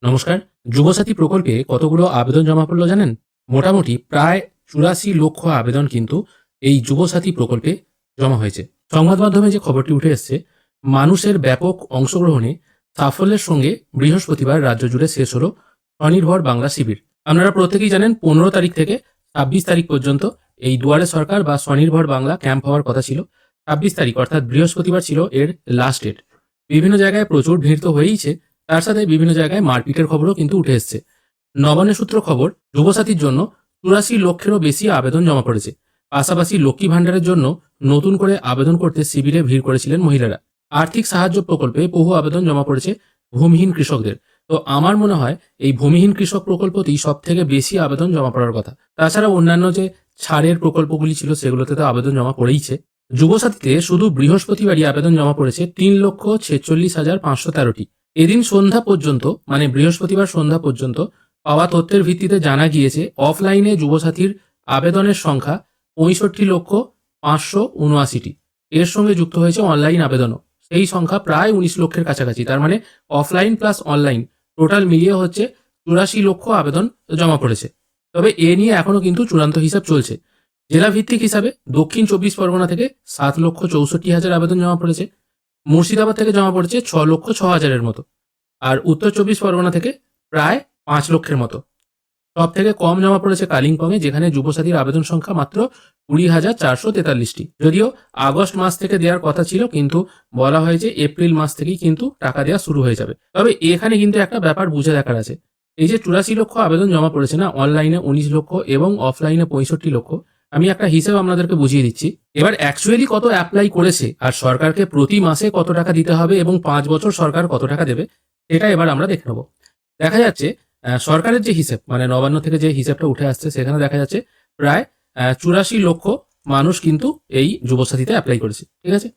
নমস্কার। যুবসাথী প্রকল্পে কতগুলো আবেদন জমা পড়ল জানেন? মোটামুটি প্রায় ৮৪ লক্ষ আবেদন কিন্তু এই যুবসাথী প্রকল্পে জমা হয়েছে। সংবাদ মাধ্যমে যে খবরটি উঠে এসছে, মানুষের ব্যাপক অংশগ্রহণে সাফল্যের সঙ্গে বৃহস্পতিবার রাজ্য জুড়ে শেষ হলো স্বনির্ভর বাংলা শিবির। আপনারা প্রত্যেকেই জানেন ১৫ তারিখ থেকে ২৬ তারিখ পর্যন্ত এই দুয়ারে সরকার বা স্বনির্ভর বাংলা ক্যাম্প হওয়ার কথা ছিল। ২৬ তারিখ অর্থাৎ বৃহস্পতিবার ছিল এর লাস্ট ডেট। বিভিন্ন জায়গায় প্রচুর ভিড় তো হয়েইছে, তার সাথে বিভিন্ন জায়গায় মারপিটের খবরও কিন্তু উঠে এসছে। নবান্ন সূত্র খবর, যুবসাথীর জন্য ৮৪ লক্ষেরও বেশি আবেদন জমা পড়েছে। পাশাপাশি লক্ষ্মী ভাণ্ডারের জন্য নতুন করে আবেদন করতে শিবিরে ভিড় করেছিলেন মহিলারা। আর্থিক সাহায্য প্রকল্পে বহু আবেদন জমা পড়েছে ভূমিহীন কৃষকদের। তো আমার মনে হয় এই ভূমিহীন কৃষক প্রকল্পতেই সব থেকে বেশি আবেদন জমা পড়ার কথা। তাছাড়া অন্যান্য যে ছাড়ের প্রকল্পগুলি ছিল সেগুলোতে তো আবেদন জমা পড়েইছে। যুবসাথীতে শুধু বৃহস্পতিবারই আবেদন জমা পড়েছে ৩,৪৬,৫১৩টি। এদিন সন্ধ্যা পর্যন্ত, মানে বৃহস্পতিবার সন্ধ্যা পর্যন্ত পাওয়া তথ্যের ভিত্তিতে জানা গিয়েছে অফলাইনে যুবসাথীর আবেদনের সংখ্যা ৬৫,৫৭৯টি। এর সঙ্গে যুক্ত হয়েছে অনলাইন আবেদনও। সেই সংখ্যা প্রায় ১৯ লক্ষের কাছাকাছি। তার মানে অফলাইন প্লাস অনলাইন টোটাল মিলিয়ে হচ্ছে ৮৪ লক্ষ আবেদন জমা পড়েছে। তবে এ নিয়ে এখনও কিন্তু চূড়ান্ত হিসাব চলছে। জেলা ভিত্তিক হিসাবে দক্ষিণ ২৪ পরগনা থেকে ৭,৬৪,০০০ আবেদন জমা পড়েছে। মুর্শিদাবাদ থেকে জমা পড়েছে ৬,০০,০০০-এর মতো। আর উত্তর ২৪ পরগনা থেকে প্রায় ৫ লক্ষের মতো। সব থেকে কম জমা পড়েছে কালিম্পংয়ে, যেখানে যুবসাথীর আবেদন সংখ্যা মাত্র ২০,৪৪৩টি। যদিও আগস্ট মাস থেকে দেওয়ার কথা ছিল, কিন্তু বলা হয়েছে এপ্রিল মাস থেকেই কিন্তু টাকা দেওয়া শুরু হয়ে যাবে। তবে এখানে কিন্তু একটা ব্যাপার বুঝে দেখার আছে। এই যে ৮৪ লক্ষ আবেদন জমা পড়েছে না, অনলাইনে ১৯ লক্ষ এবং অফলাইনে ৬৫ লক্ষ, আমি একটা হিসেব আপনাদেরকে বুঝিয়ে দিচ্ছি। এবার অ্যাকচুয়ালি কত অ্যাপ্লাই করেছে আর সরকারকে প্রতি মাসে কত টাকা দিতে হবে এবং ৫ বছর সরকার কত টাকা দেবে, এটা এবার আমরা দেখে নেব। দেখা যাচ্ছে সরকারের যে হিসেব, মানে নবান্ন থেকে যে হিসেবটা উঠে আসছে, সেখানে দেখা যাচ্ছে প্রায় ৮৪ লক্ষ মানুষ কিন্তু এই যুবসাথীতে অ্যাপ্লাই করেছে। ঠিক আছে,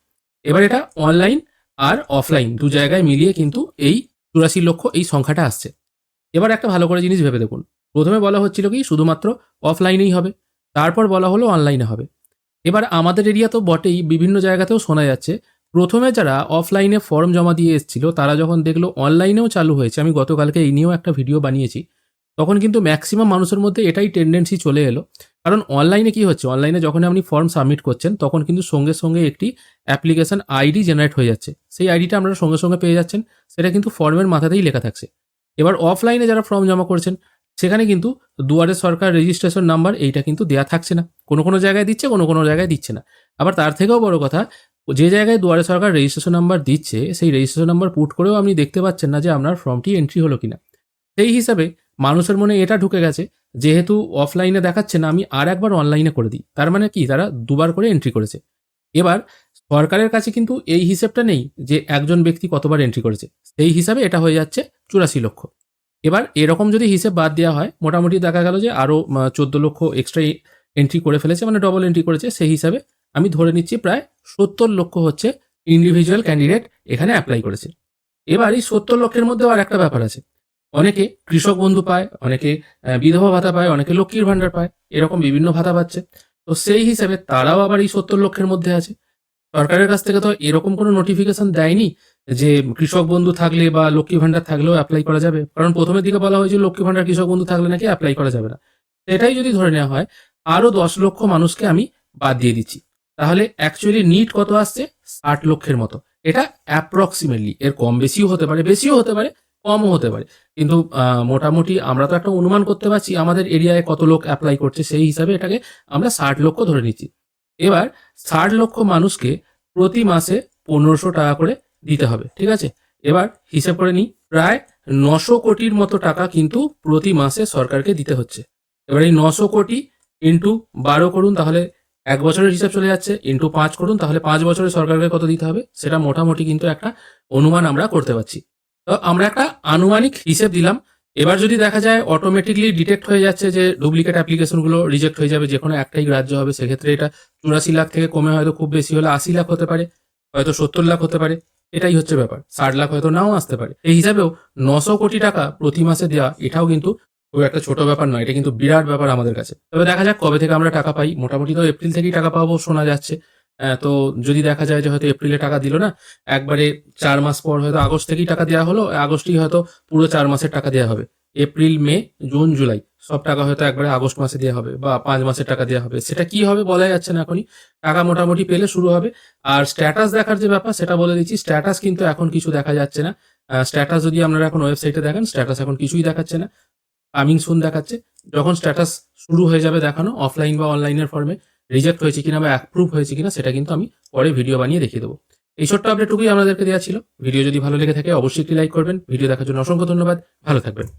এবার এটা অনলাইন আর অফলাইন দু জায়গায় মিলিয়ে কিন্তু এই ৮৪ লক্ষ এই সংখ্যাটা আসছে। এবার একটা ভালো করে জিনিস ভেবে দেখুন। প্রথমে বলা হচ্ছিল কি শুধুমাত্র অফলাইনেই হবে, তারপর বলা হলো অনলাইনে হবে। এবার আমাদের এরিয়া তো বটেই, বিভিন্ন জায়গাতেও শোনা যাচ্ছে প্রথমে যারা অফলাইনে ফর্ম জমা দিয়ে এসেছিল তারা যখন দেখলো অনলাইনেও চালু হয়েছে, আমি গতকালকে এই নিয়েও একটা ভিডিও বানিয়েছি, তখন কিন্তু ম্যাক্সিমাম মানুষের মধ্যে এটাই টেন্ডেন্সি চলে এলো। কারণ অনলাইনে কি হচ্ছে, অনলাইনে যখন আপনি ফর্ম সাবমিট করছেন তখন কিন্তু সঙ্গে সঙ্গে একটি অ্যাপ্লিকেশন আইডি জেনারেট হয়ে যাচ্ছে। সেই আইডিটা আপনারা সঙ্গে সঙ্গে পেয়ে যাচ্ছেন, সেটা কিন্তু ফর্মের মাথাতেই লেখা থাকছে। এবার অফলাইনে যারা ফর্ম জমা করছেন সেখানে কিন্তু দুয়ারে সরকার রেজিস্ট্রেশন নাম্বার এইটা কিন্তু দেওয়া থাকছে না। কোনো কোনো জায়গায় দিচ্ছে, কোনো কোনো জায়গায় দিচ্ছে না। আবার তার থেকেও বড় কথা, যে জায়গায় দুয়ারে সরকার রেজিস্ট্রেশন নাম্বার দিচ্ছে সেই রেজিস্ট্রেশন নাম্বার পুট করেও আপনি দেখতে পাচ্ছেন না যে আপনার ফর্মটি এন্ট্রি হলো কিনা। সেই হিসাবে মানুষের মনে এটা ঢুকে গেছে, যেহেতু অফলাইনে দেখাচ্ছে না, আমি আর একবার অনলাইনে করে দিই। তার মানে কি, তারা দুবার করে এন্ট্রি করেছে। এবার সরকারের কাছে কিন্তু এই হিসেবটা নেই যে একজন ব্যক্তি কতবার এন্ট্রি করেছে। সেই হিসাবে এটা হয়ে যাচ্ছে ৮৪ লক্ষ। এবার এরকম যদি হিসেব বাদ দেওয়া হয়, মোটামুটি দেখা গেল যে আরও ১৪ লক্ষ এক্সট্রা এন্ট্রি করে ফেলেছে, মানে ডবল এন্ট্রি করেছে। সেই হিসাবে আমি ধরে নিচ্ছি প্রায় ৭০ লক্ষ হচ্ছে ইন্ডিভিজুয়াল ক্যান্ডিডেট এখানে অ্যাপ্লাই করেছে। এবার এই ৭০ লক্ষের মধ্যেও আর একটা ব্যাপার আছে। অনেকে কৃষক বন্ধু পায়, অনেকে বিধবা ভাতা পায়, অনেকে লক্ষ্মীর ভাণ্ডার পায়, এরকম বিভিন্ন ভাতা পাচ্ছে। তো সেই হিসাবে তারাও আবার এই ৭০ লক্ষের মধ্যে আছে। সরকারের কাছ থেকে তো এরকম কোনো নোটিফিকেশন দেয়নি যে কৃষক বন্ধু থাকলে বা লক্ষ্মী ভাণ্ডার থাকলেও অ্যাপ্লাই করা যাবে। কারণ প্রথমের দিকে বলা হয়েছে লক্ষ্মী ভাণ্ডার কৃষক বন্ধু থাকলে নাকি অ্যাপ্লাই করা যাবে না। সেটাই যদি ধরে নেওয়া হয়, আরও ১০ লক্ষ মানুষকে আমি বাদ দিয়ে দিচ্ছি, তাহলে অ্যাকচুয়ালি নিট কত আসছে, ৬০ লক্ষের মতো। এটা অ্যাপ্রক্সিমেটলি, এর কম বেশিও হতে পারে, বেশিও হতে পারে, কমও হতে পারে, কিন্তু মোটামুটি আমরা তো একটা অনুমান করতে পারছি আমাদের এরিয়ায় কত লোক অ্যাপ্লাই করছে, সেই হিসাবে এটাকে আমরা ৬০ লক্ষ ধরে নিচ্ছি। এবার ৬০ লক্ষ মানুষকে প্রতি মাসে ১৫০০ টাকা করে দিতে হবে। ঠিক আছে, এবার হিসেব করে নিই, প্রায় ৯০০ কোটির মতো টাকা কিন্তু প্রতি মাসে সরকারকে দিতে হচ্ছে। এবার এই ৯০০ কোটি ইন্টু ১২ করুন, তাহলে ১ বছরের হিসাব চলে যাচ্ছে, ইন্টু ৫ করুন, তাহলে ৫ বছরে সরকারকে কত দিতে হবে সেটা মোটামুটি কিন্তু একটা অনুমান আমরা করতে পারছি। তো আমরা একটা আনুমানিক হিসেব দিলাম। এবার যদি দেখা যায় অটোমেটিকলি ডিটেক্ট হয়ে যাচ্ছে যে ডুপ্লিকেট অ্যাপ্লিকেশনগুলো রিজেক্ট হয়ে যাবে, যে কোনো একটাই গ্রাহ্য হবে, সেক্ষেত্রে এটা ৮৪ লাখ থেকে কমে হয়তো খুব বেশি হলে ৮০ লাখ হতে পারে, হয়তো ৭০ লাখ হতে পারে, এটাই হচ্ছে ব্যাপার। ৬০ লাখ হয়তো নাও আসতে পারে। এই হিসাবেও ৯০০ কোটি টাকা প্রতি মাসে দেওয়া এটাও কিন্তু খুব একটা ছোট ব্যাপার নয়, এটা কিন্তু বিরাট ব্যাপার আমাদের কাছে। তবে দেখা যাক কবে থেকে আমরা টাকা পাই। মোটামুটি তো এপ্রিল থেকেই টাকা পাবো শোনা যাচ্ছে। তো যদি দেখা যায় যে হয়তো এপ্রিলে টাকা দিল না, একবারে 4 মাস পর হয়তো আগস্ট থেকেই টাকা দেওয়া হলো, আগস্টেই হয়তো পুরো 4 মাসের টাকা দেওয়া হবে। এপ্রিল, মে, জুন, জুলাই সব টাকা হয়তো একবারে আগস্ট মাসে দেওয়া হবে বা 5 মাসের টাকা দেওয়া হবে। সেটা কি হবে বলা যাচ্ছে না এখনই। টাকা মোটামুটি পেলে শুরু হবে। আর স্ট্যাটাস দেখার যে ব্যাপার সেটা বলে দিচ্ছি, স্ট্যাটাস কিন্তু এখন কিছু দেখা যাচ্ছে না। স্ট্যাটাস যদি আপনারা এখন ওয়েবসাইটে দেখেন, স্ট্যাটাস এখন কিছুই দেখাচ্ছে না, কামিং সুন দেখাচ্ছে। যখন স্ট্যাটাস শুরু হয়ে যাবে দেখানো অফলাইন বা অনলাইনের ফর্মে, রিজেক্ট হয়েছে কিনা বা অ্যাপ্রুভ হয়েছে কিনা সেটা কিন্তু আমি পরে ভিডিও বানিয়ে দেখিয়ে দেবো। এই ছোট্ট আপডেটটুকুই আপনাদেরকে দেওয়া ছিল। ভিডিও যদি ভালো লেগে থাকে অবশ্যই একটি লাইক করবেন। ভিডিও দেখার জন্য অসংখ্য ধন্যবাদ। ভালো থাকবেন।